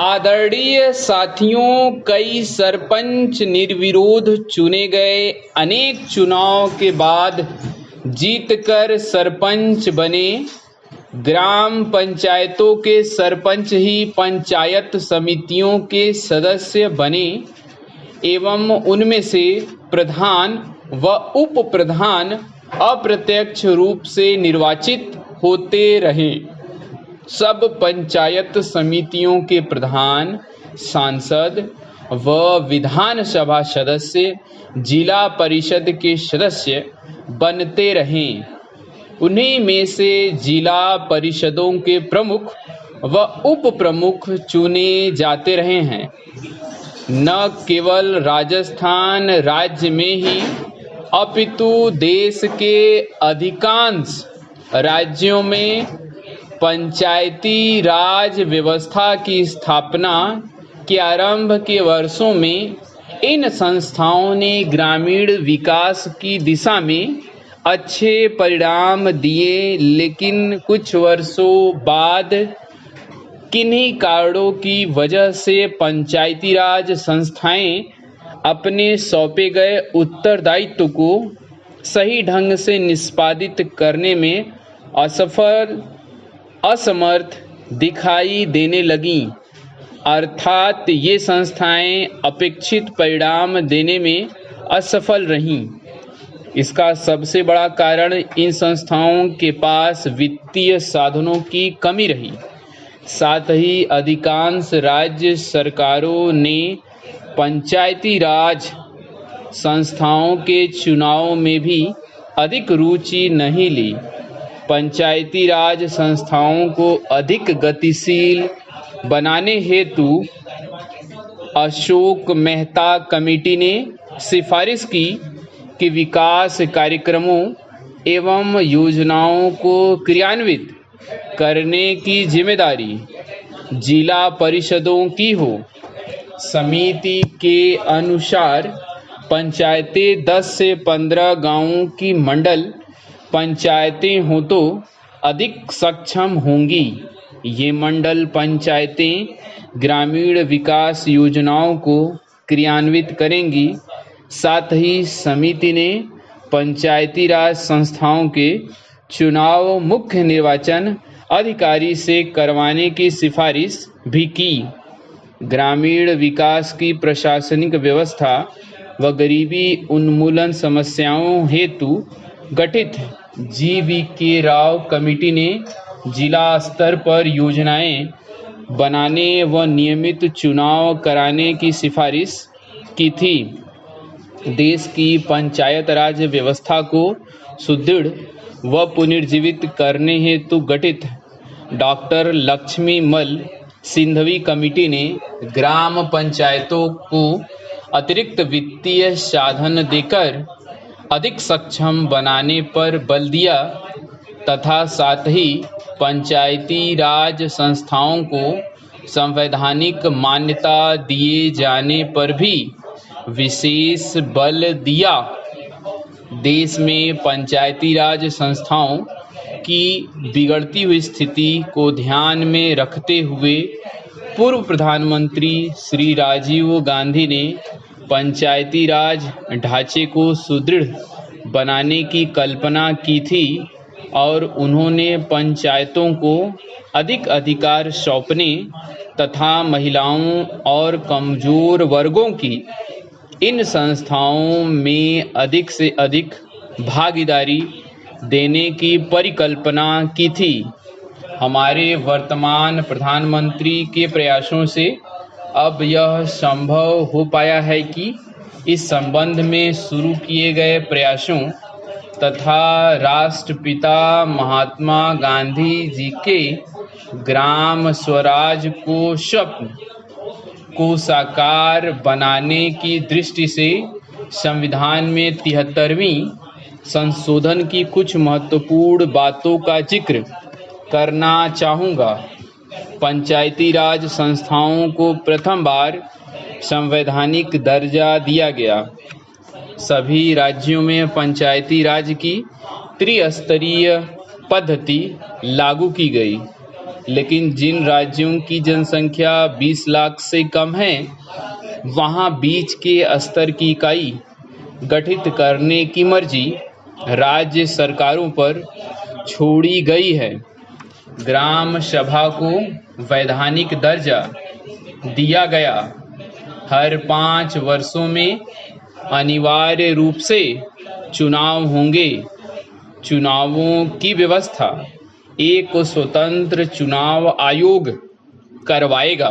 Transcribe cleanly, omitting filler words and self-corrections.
आदरणीय साथियों, कई सरपंच निर्विरोध चुने गए। अनेक चुनाव के बाद जीतकर सरपंच बने। ग्राम पंचायतों के सरपंच ही पंचायत समितियों के सदस्य बने एवं उनमें से प्रधान व उप प्रधान अप्रत्यक्ष रूप से निर्वाचित होते रहे। सब पंचायत समितियों के प्रधान, सांसद व विधानसभा सदस्य जिला परिषद के सदस्य बनते रहे। उन्हीं में से जिला परिषदों के प्रमुख व उप प्रमुख चुने जाते रहे हैं। न केवल राजस्थान राज्य में ही अपितु देश के अधिकांश राज्यों में पंचायती राज व्यवस्था की स्थापना के आरंभ के वर्षों में इन संस्थाओं ने ग्रामीण विकास की दिशा में अच्छे परिणाम दिए, लेकिन कुछ वर्षों बाद किन्हीं कारणों की वजह से पंचायती राज संस्थाएं अपने सौंपे गए उत्तरदायित्व को सही ढंग से निष्पादित करने में असमर्थ दिखाई देने लगीं। अर्थात ये संस्थाएं अपेक्षित परिणाम देने में असफल रहीं। इसका सबसे बड़ा कारण इन संस्थाओं के पास वित्तीय साधनों की कमी रही। साथ ही अधिकांश राज्य सरकारों ने पंचायती राज संस्थाओं के चुनाव में भी अधिक रुचि नहीं ली। पंचायती राज संस्थाओं को अधिक गतिशील बनाने हेतु अशोक मेहता कमेटी ने सिफारिश की कि विकास कार्यक्रमों एवं योजनाओं को क्रियान्वित करने की जिम्मेदारी जिला परिषदों की हो। समिति के अनुसार पंचायतें 10 से 15 गांवों की मंडल पंचायतें हों तो अधिक सक्षम होंगी। ये मंडल पंचायतें ग्रामीण विकास योजनाओं को क्रियान्वित करेंगी। साथ ही समिति ने पंचायती राज संस्थाओं के चुनाव मुख्य निर्वाचन अधिकारी से करवाने की सिफारिश भी की। ग्रामीण विकास की प्रशासनिक व्यवस्था व गरीबी उन्मूलन समस्याओं हेतु गठित GVK राव कमेटी ने जिला स्तर पर योजनाएं बनाने व नियमित चुनाव कराने की सिफारिश की थी। देश की पंचायत राज व्यवस्था को सुदृढ़ व पुनर्जीवित करने हेतु गठित डॉक्टर लक्ष्मीमल सिंघवी कमेटी ने ग्राम पंचायतों को अतिरिक्त वित्तीय साधन देकर अधिक सक्षम बनाने पर बल दिया तथा साथ ही पंचायती राज संस्थाओं को संवैधानिक मान्यता दिए जाने पर भी विशेष बल दिया। देश में पंचायती राज संस्थाओं की बिगड़ती हुई स्थिति को ध्यान में रखते हुए पूर्व प्रधानमंत्री श्री राजीव गांधी ने पंचायती राज ढांचे को सुदृढ़ बनाने की कल्पना की थी और उन्होंने पंचायतों को अधिक अधिकार सौंपने तथा महिलाओं और कमजोर वर्गों की इन संस्थाओं में अधिक से अधिक भागीदारी देने की परिकल्पना की थी। हमारे वर्तमान प्रधानमंत्री के प्रयासों से अब यह संभव हो पाया है कि इस संबंध में शुरू किए गए प्रयासों तथा राष्ट्रपिता महात्मा गांधी जी के ग्राम स्वराज को स्वप्न को साकार बनाने की दृष्टि से संविधान में 73वीं संशोधन की कुछ महत्वपूर्ण बातों का जिक्र करना चाहूँगा। पंचायती राज संस्थाओं को प्रथम बार संवैधानिक दर्जा दिया गया। सभी राज्यों में पंचायती राज की त्रिस्तरीय पद्धति लागू की गई। लेकिन जिन राज्यों की जनसंख्या 20 लाख से कम है वहां बीच के स्तर की इकाई गठित करने की मर्जी राज्य सरकारों पर छोड़ी गई है। ग्राम सभा को वैधानिक दर्जा दिया गया। हर 5 वर्षों में अनिवार्य रूप से चुनाव होंगे। चुनावों की व्यवस्था एक स्वतंत्र चुनाव आयोग करवाएगा।